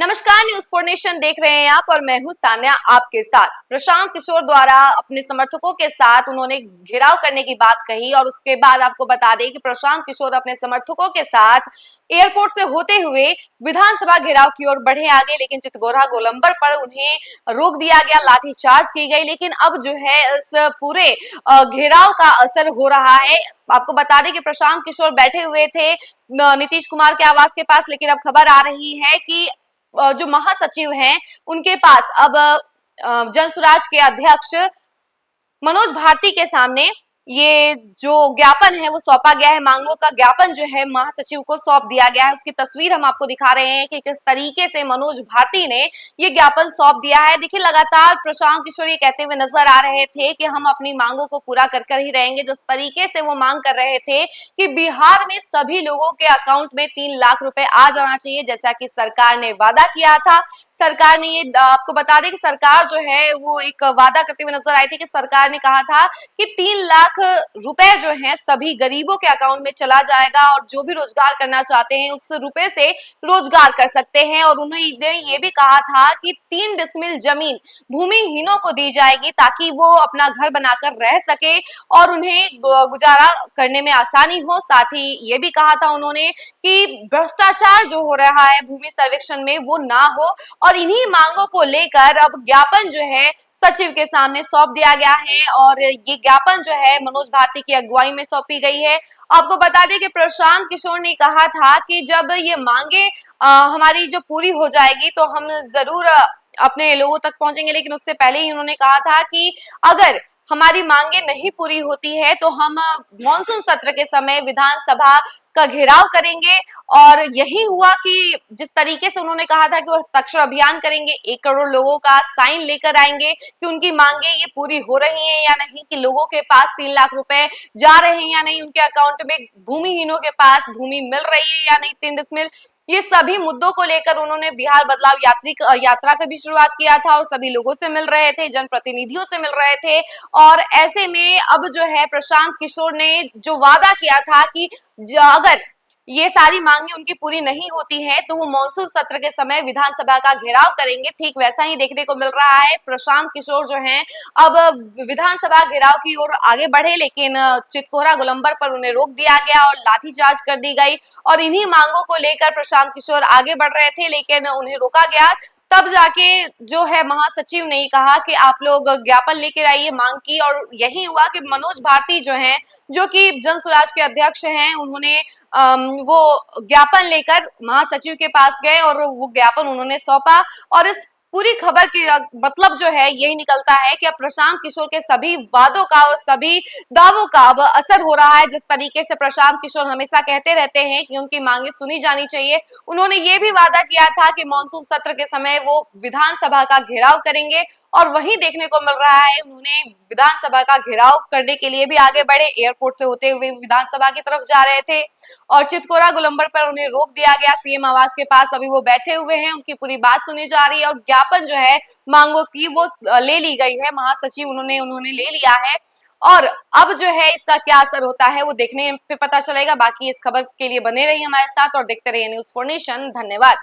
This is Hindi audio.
नमस्कार, न्यूज फॉर नेशन देख रहे हैं आप और मैं हूं सान्या आपके साथ। प्रशांत किशोर द्वारा अपने समर्थकों के साथ उन्होंने घेराव करने की बात कही और उसके बाद आपको बता दें कि प्रशांत किशोर अपने समर्थकों के साथ एयरपोर्ट से होते हुए विधानसभा घेराव की ओर बढ़े आगे, लेकिन चितगोरा गोलंबर पर उन्हें रोक दिया गया, लाठीचार्ज की गई। लेकिन अब जो है इस पूरे घेराव का असर हो रहा है। आपको बता दें कि प्रशांत किशोर बैठे हुए थे नीतीश कुमार के आवास के पास, लेकिन अब खबर आ रही है कि जो महासचिव हैं उनके पास अब जनसुराज के अध्यक्ष मनोज भारती के सामने ये जो ज्ञापन है वो सौंपा गया है। मांगों का ज्ञापन जो है महासचिव को सौंप दिया गया है। उसकी तस्वीर हम आपको दिखा रहे हैं कि किस तरीके से मनोज भारती ने ये ज्ञापन सौंप दिया है। देखिए, लगातार प्रशांत किशोर ये कहते हुए नजर आ रहे थे कि हम अपनी मांगों को पूरा कर ही रहेंगे। जिस तरीके से वो मांग कर रहे थे कि बिहार में सभी लोगों के अकाउंट में 3 लाख रुपए आ जाना चाहिए, जैसा कि सरकार ने वादा किया था। सरकार ने ये आपको बता दें कि सरकार जो है वो एक वादा करते हुए नजर आई थी कि सरकार ने कहा था कि 3 लाख रुपए जो है सभी गरीबों के अकाउंट में चला जाएगा और जो भी रोजगार करना चाहते हैं उस रुपए से रोजगार कर सकते हैं। और उन्होंने ये भी कहा था कि 3 डिसमिल जमीन भूमिहीनों को दी जाएगी ताकि वो अपना घर बनाकर रह सके और उन्हें गुजारा करने में आसानी हो। साथ ही ये भी कहा था उन्होंने कि भ्रष्टाचार जो हो रहा है भूमि सर्वेक्षण में वो ना हो। और इन्हीं मांगों को लेकर अब ज्ञापन जो है सचिव के सामने सौंप दिया गया है और ये ज्ञापन जो है मनोज भारती की अगुवाई में सौंपी गई है। आपको बता दें कि प्रशांत किशोर ने कहा था कि जब ये मांगे हमारी जो पूरी हो जाएगी तो हम जरूर अपने लोगों तक पहुंचेंगे, लेकिन उससे पहले ही उन्होंने कहा था कि अगर हमारी मांगे नहीं पूरी होती है तो हम मॉनसून सत्र के समय विधानसभा का घेराव करेंगे। और यही हुआ कि जिस तरीके से उन्होंने कहा था कि वो हस्ताक्षर अभियान करेंगे, 1 करोड़ लोगों का साइन लेकर आएंगे कि उनकी मांगे ये पूरी हो रही हैं या नहीं, कि लोगों के पास 3 लाख रुपए जा रहे हैं या नहीं, उनके अकाउंट में भूमिहीनों के पास भूमि मिल रही है या नहीं 3 डिसमिल। ये सभी मुद्दों को लेकर उन्होंने बिहार बदलाव यात्रा का भी शुरुआत किया था और सभी लोगों से मिल रहे थे, जनप्रतिनिधियों से मिल रहे थे। और ऐसे में अब जो है प्रशांत किशोर ने जो वादा किया था कि अगर ये सारी मांगे उनकी पूरी नहीं होती है तो वो मॉनसून सत्र के समय विधानसभा का घेराव करेंगे, ठीक वैसा ही देखने को मिल रहा है। प्रशांत किशोर जो हैं अब विधानसभा घेराव की ओर आगे बढ़े, लेकिन चितकोरा गोलंबर पर उन्हें रोक दिया गया और लाठीचार्ज कर दी गई। और इन्हीं मांगों को लेकर प्रशांत किशोर आगे बढ़ रहे थे, लेकिन उन्हें रोका गया। तब जाके जो है महासचिव ने कहा कि आप लोग ज्ञापन लेकर आइए, मांग की। और यही हुआ कि मनोज भारती जो हैं, जो कि जनसुराज के अध्यक्ष हैं, उन्होंने वो ज्ञापन लेकर महासचिव के पास गए और वो ज्ञापन उन्होंने सौंपा। और इस पूरी खबर की मतलब जो है यही निकलता है कि अब प्रशांत किशोर के सभी वादों का और सभी दावों का अब असर हो रहा है। जिस तरीके से प्रशांत किशोर हमेशा कहते रहते हैं कि उनकी मांगे सुनी जानी चाहिए, उन्होंने ये भी वादा किया था कि मॉनसून सत्र के समय वो विधानसभा का घेराव करेंगे और वही देखने को मिल रहा है। उन्होंने विधानसभा का घेराव करने के लिए भी आगे बढ़े, एयरपोर्ट से होते हुए विधानसभा की तरफ जा रहे थे और चितकोरा गोलंबर पर उन्हें रोक दिया गया सीएम आवास के पास। अभी वो बैठे हुए हैं, उनकी पूरी बात सुनी जा रही है और ज्ञापन जो है मांगों की वो ले ली गई है। महासचिव उन्होंने ले लिया है और अब जो है इसका क्या असर होता है वो देखने पे पता चलेगा। बाकी इस खबर के लिए बने रहिए हमारे साथ और देखते रहिए न्यूज फॉर नेशन। धन्यवाद।